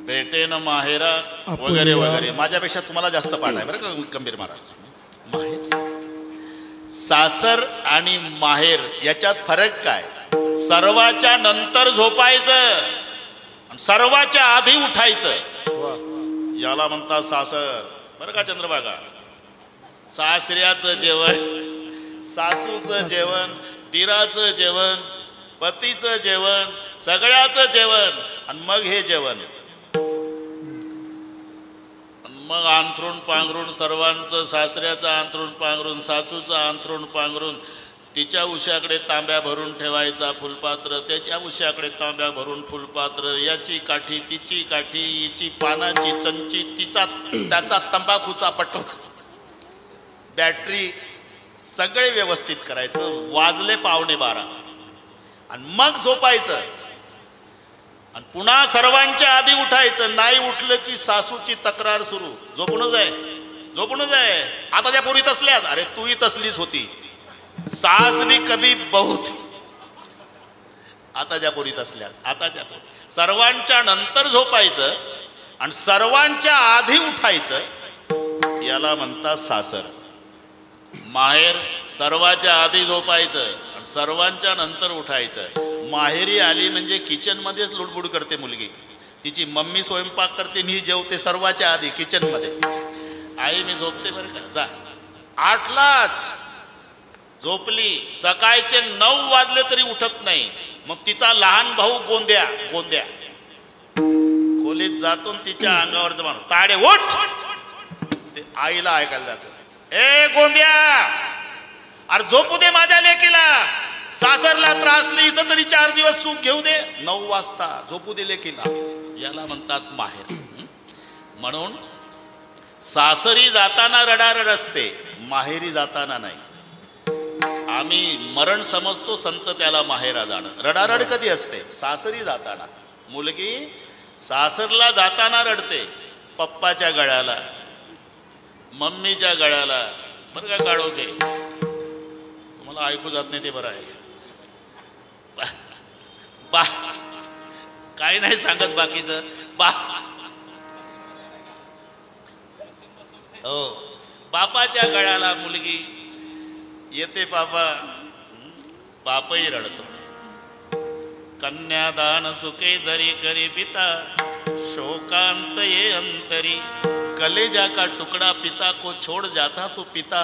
भेटेन माहेरा वगैरे वगैरे. माझ्यापेक्षा तुम्हाला जास्त पाठ आहे बरं का गंभीर महाराज. माहेर, सासर आणि माहेर याच्यात फरक काय? सर्वाच्या नंतर झोपायचं आणि सर्वाच्या आधी उठायचं, याला म्हणतात सासर बरं का चंद्रभागा. सासऱ्याचं जेवण, सासूचं जेवण, दिराचं जेवण, पतीचं जेवण, सगळ्याचं जेवण आणि मग हे जेवण. मग अंथरूण पांघरून सर्वांचं, सासऱ्याचं अंथरूण पांघरून, सासूचं अंथरूण पांघरून, तिच्या उशाकडे तांब्या भरून ठेवायचा फुलपात्र, त्याच्या उशाकडे तांब्या भरून फुलपात्र, याची काठी, तिची काठी, हिची पानाची चमची, तिचा त्याचा तंबाखूचा पटवा, बॅटरी, सगळे व्यवस्थित करायचं. वाजले 11:15 आणि मग झोपायचं आणि पुन्हा सर्वांच्या आधी उठायचं. नाही उठलं की सासूची तक्रार सुरू, झोपूनच आहे, झोपूनच आहे. आता ज्या पोरी तसल्याच, अरे तूही तसलीच होती, सास भी कभी बहुत. आता ज्या पोरी तसल्याच, आताच्या पोरी. सर्वांच्या नंतर झोपायचं आणि सर्वांच्या आधी उठायचं, याला म्हणतात सासर. माहेर सर्वांच्या आधी झोपायचं आणि सर्वांच्या नंतर उठायचं. माहेरी आली म्हणजे किचनमध्येच लुडबुड करते मुलगी, तिची मम्मी स्वयंपाक करते आणि ही जेवते सर्वांच्या आधी किचनमध्ये. आई मी झोपते बरं का, जा. 8लाच झोपली, सकाळचे 9 वाजले तरी उठत नाही. मग तिचा लहान भाऊ गोंद्या गोंद्या खोलीत जातो तिच्या अंगावरच मार, ताडे उठ. ते आईला ऐकायला जातं, ए गोंद्या, अरे झोपू दे माझ्या लेकीला, सासरला त्रासली इथं तरी 4 दिवस सुख घेऊ दे. 9 वाजता झोपू दे लेकीला, याला म्हणतात माहेर. म्हणून सासरी जाताना रडारड असते, माहेरी जाताना नाही. आम्ही मरण समजतो, संत त्याला माहेरा जाणं. रडारड कधी असते? सासरी जाताना. मुलगी सासरला जाताना रडते, पप्पाच्या गळ्याला, मम्मीच्या गळ्याला. बरं का काढोके, तुम्हाला ऐकू जात नाही ते बरं आहे. बा काही नाही सांगत बाकीचं, बा हो बापाच्या गळ्याला मुलगी येते, पापा, बापही रडतो. कन्यादान सुखे जरी करी पिता, शोकांत ये अंतरी, कलेजा का टुकड़ा पिता को छोड़ जाता तो पिता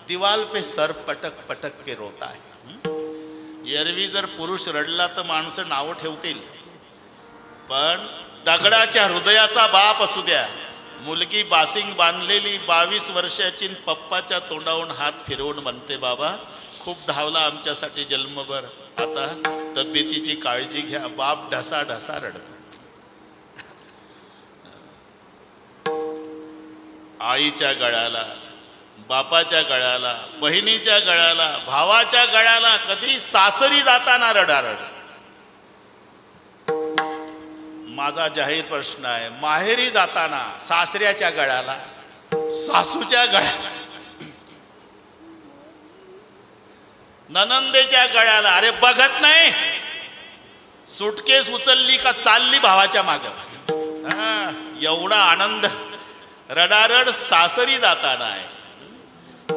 दीवाल पे सर पटक पटक के रोता है. एरवी जर पुरुष रडला तर माणसं नावं ठेवतील, पण दगडाच्या हृदयाचा बाप असू द्या, मुलगी बासिंग बांधलेली 22 वर्षाची पप्पाच्या तोंडावरून हात फिरवून म्हणते, बाबा खूप धावला आमच्यासाठी जन्मभर, आता तब्येतीची काळजी घ्या. बाप ढसा ढसा रडतो. आईच्या गळ्याला, बापाच्या गळ्याला, बहिणीच्या गळ्याला, भावाच्या गळ्याला, कधी सासरी जाताना रडारड. माझा जाहीर प्रश्न आहे, माहेरी जाताना सासऱ्याच्या गळ्याला, सासूच्या गळ्याला, ननंदेच्या गळ्याला, अरे बघत नाही, सुटकेस उचलली का चालली भावाच्या मागे. एवढा आनंद रडारड सासरी जाताना आहे,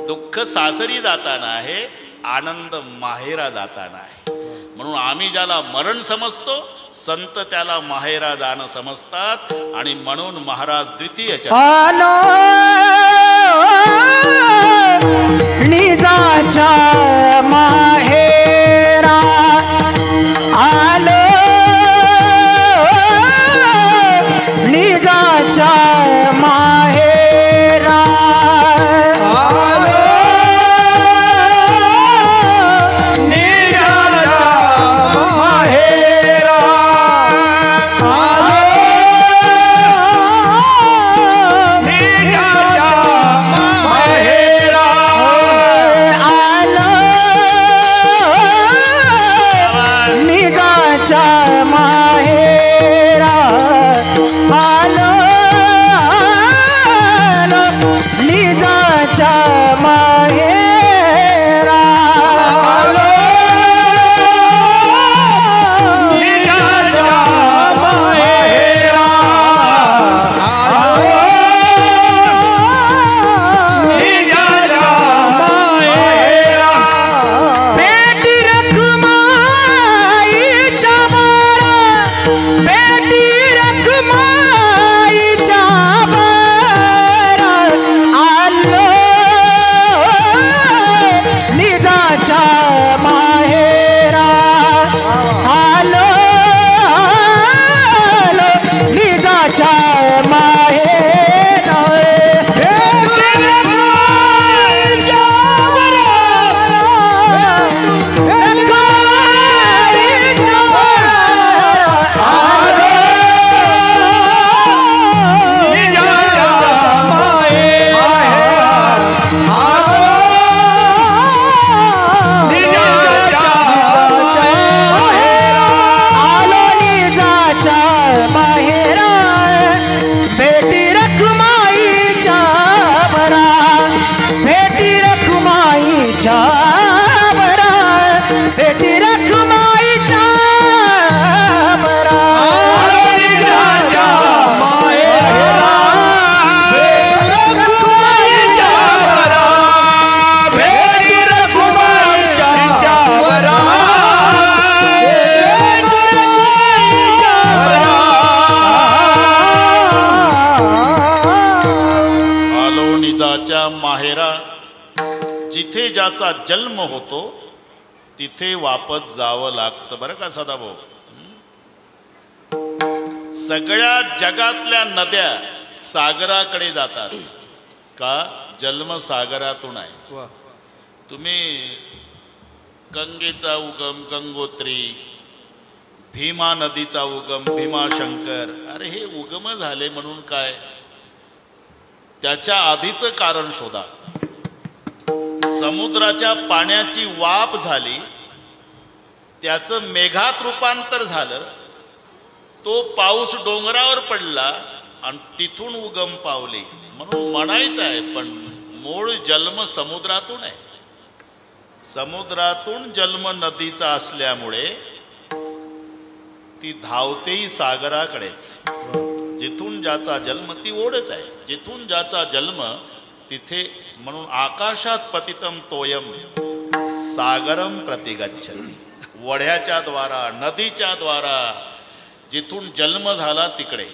दुःख सासरी जाताना आहे, आनंद माहेरा जाताना आहे. म्हणून आम्ही ज्याला मरण समजतो संत त्याला माहेरा जाणं समजतात. आणि म्हणून महाराज द्वितीय आलो निजाच्या माहेरा, आलो निजाच्या माहेरा, आलो निजाच्या माहेरा, आलो निजाच्या माहेरा, आलो निजाच्या माहेरा, आलो निजाच्या माहेरा, आलो निजाच्या माहेरा, आलो निजाच्या माहेरा. बेटी रखुमाईच्या बारा, बेटी रखुमाईच्या बारा, आलो निजाच्या माहेरा, आलो निजाच्या माहेरा. बेटी रखुमाईच्या बारा, रखुमाईच्या बारा, आलो निजाच्या माहेरा, आलो निजाच्या माहेरा, आलो निजाच्या माहेरा. बेटी रखुमाईच्या बरा, बेटी रखुमाईच्या बरा, बेटी रखुमाईच्या बरा, आलो निजाच्या माहेरा, बेटी रखुमाईच्या बरा, बेटी रखुमाईच्या बरा, बेटी रखुमाईच्या बरा. आलो निजाच्या माहेरा. जिथे ज्याचा जन्म होतो तिथे वापस जावं लागतं बरं का सदाभाऊ. सगळ्या जगातल्या नद्या सागराकडे जातात का? जन्म सागरातून आहे. वा. तुम्ही गंगेचा उगम गंगोत्री, भीमा नदीचा उगम भीमाशंकर, अरे हे उगम झाले म्हणून काय? त्याच्या आधीचं कारण शोधा. समुद्राच्या पाण्याची वाफ झाली, त्याचं मेघात रूपांतर झालं, तो पाऊस डोंगरावर पडला आणि तिथून उगम पावली. म्हणून म्हणायचं आहे पण मूळ जन्म समुद्रातून आहे. समुद्रातून जन्म नदीचा असल्यामुळे ती धावतेही सागराकडेच. जिथून ज्याचा जन्म ती ओढच आहे. जिथून ज्याचा जन्म तिथे. म्हणून आकाशात पतितम तोयम सागरम प्रतिगच्छति. वढ्याच्या द्वारा, नदीच्या द्वारा जिथून जन्म झाला तिकडे.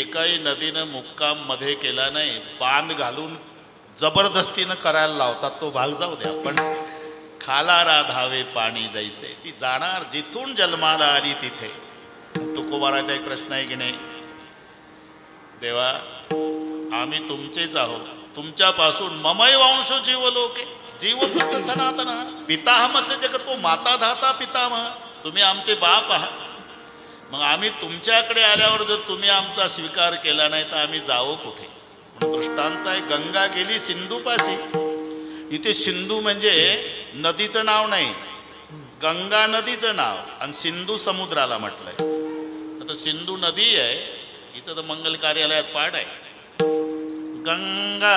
एकाही नदीनं मुक्काम मध्ये केला नाही, बांध घालून जबरदस्तीनं करायला लावतात, तो भाग जाऊ द्या. पण खाला राधावे पाणी जैसे, ती जाणार जिथून जन्माला आली तिथे. तुकोबाराचा एक प्रश्न आहे की नाही, देवा आम्ही तुमचेच आहोत, तुमच्यापासून ममय वंश जीव लोके, जीव फक्त सनातन, पिताहमस्य जगतो माता धाता पितामह, तुम्ही आमचे बाप आहात. मग आम्ही तुमच्याकडे आल्यावर जर तुम्ही आमचा स्वीकार केला नाही तर आम्ही जावं कुठे? म्हणून दृष्टांत आहे, गंगा गेली सिंधूपाशी. इथे सिंधू म्हणजे नदीचं नाव नाही, गंगा नदीचं नाव, आणि सिंधू समुद्राला म्हटलंय. आता सिंधू नदी आहे, इथं तर मंगल कार्यालयात पाठ आहे, गंगा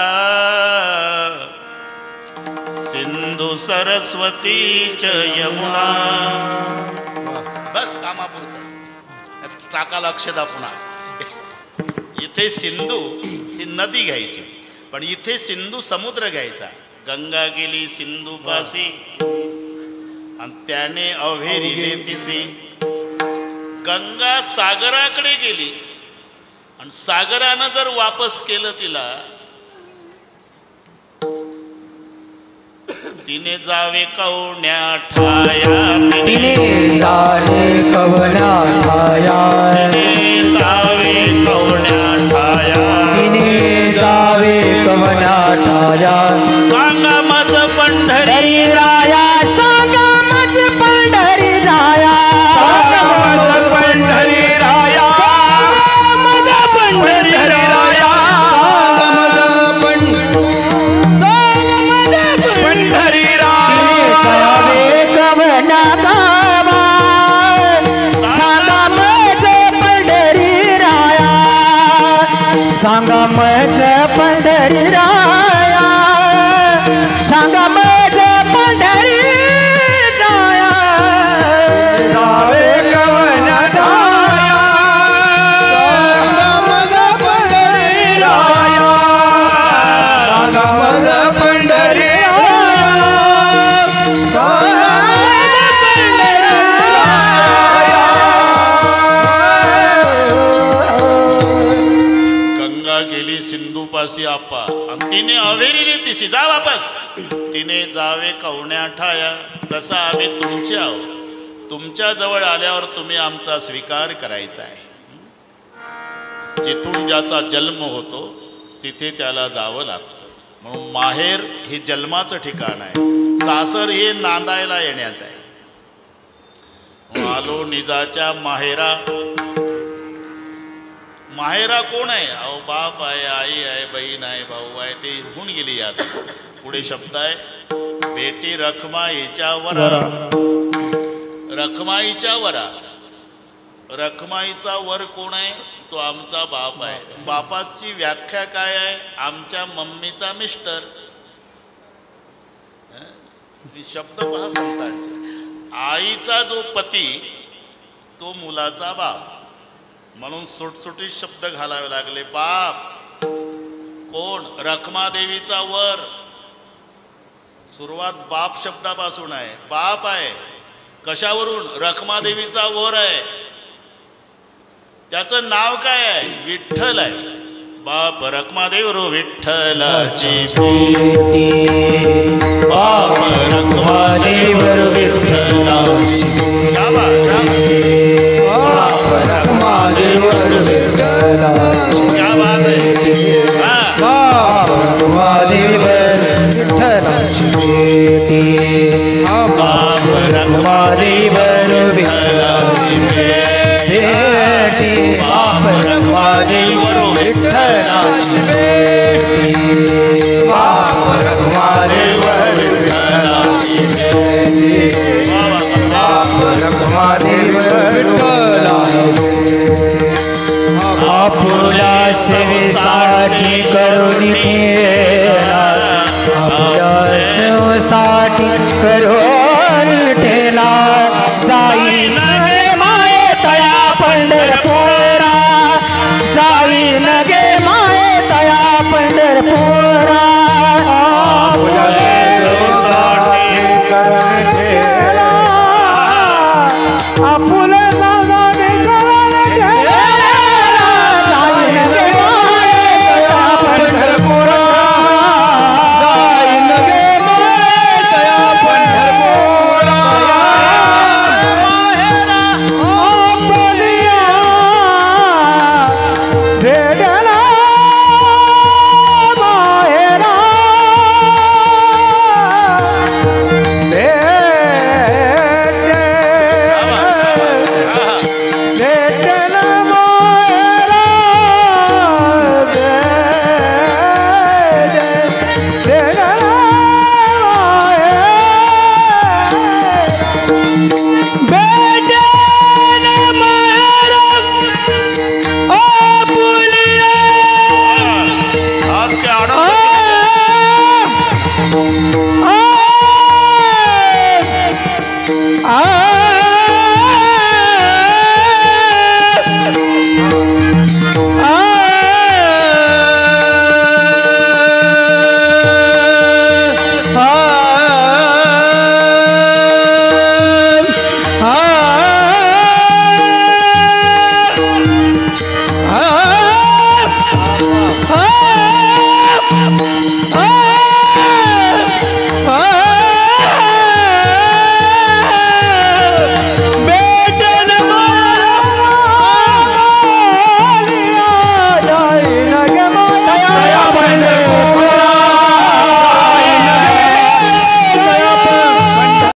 सिंधू सरस्वती च यमुना. बस कामापुरतं. टाका लक्षात पुन्हा. इथे सिंधू ही नदी घ्यायची, पण इथे सिंधू समुद्र घ्यायचा. गंगा गेली सिंधू पासी आणि त्याने अव्हेरिले तिसी. गंगा सागराकडे गेली आणि सागरानं जर वापस केलं तिला, तिने जावे कवण्या ठाया. तिने जावे कवण्या ठाया. तिने जावे कवण्या ठाया. तिने जावे कवण्या ठाया. सांगा मज पंढरी राया. सांगा मज पंढरी राया. मज पंढरी राया. मज पंढरी राया. पंढरी राया. जावे कवना गावा. सांगा मज पंढरी राया. सांगा मज पंढरी राया. सांगा मज पंढरी राया. जावे कवना गावा. सांगा मज पंढरी राया. सांगा मज पंढरी गंगा गेली सिंधू पासी आपा आणि तिने अवेरिले तिसी. जा वापस. तिने जावे कवण्या ठाया. तसा आम्ही तुमचे आहोत. तुमच्या जवळ आल्यावर तुम्ही आमचा स्वीकार करायचा आहे. जिथून ज्याचा जन्म होतो तिथे त्याला जावं लागतं. म्हणून माहेर हे जन्माचं ठिकाण आहे, सासर हे नांदायला येण्याचं आहे. आलो निजाच्या माहेरा. माहेरा कोण आहे? अहो बाप आहे, आई आहे, बहीण आहे, भाऊ आहे. ते होऊन गेली यात. पुढे शब्द आहे, बेटी रखमाईच्या वरा. रखमाईच्या वरा. रखमाईचा वर कोण आहे? तो आमचा बाप आहे. बापाची व्याख्या काय आहे? आमच्या मम्मीचा मिस्टर. शब्द पहा संतांचे. आईचा जो पती तो मुलाचा बाप. म्हणून सुटसुटीत शब्द घालावे लागले. बाप कोण? रखमादेवीचा वर. सुरुवात बाप शब्दापासून आहे. बाप आहे कशावरून? रखमादेवीचा वर आहे. त्याचं नाव काय आहे? विठ्ठल आहे. बाप रखमादेव रो विठ्ठलाची बेटी. बाप रखमादेव विठ्ठलाची बेटी. बाप रखमादेव विठ्ठलाची बेटी. बाप रखमादेव विठ्ठलाची बेटी. बाप रखमादेव विठ्ठलाची बेटी. बाप रखमादेव विठ्ठलाची बेटी. बाप रखमादेव विठ्ठलाची बेटी. बाप रखमादेव विठ्ठलाची. आपुला सेवेसाठी करून ठेला. आपल्या सेवेसाठी करून ठेला. जाई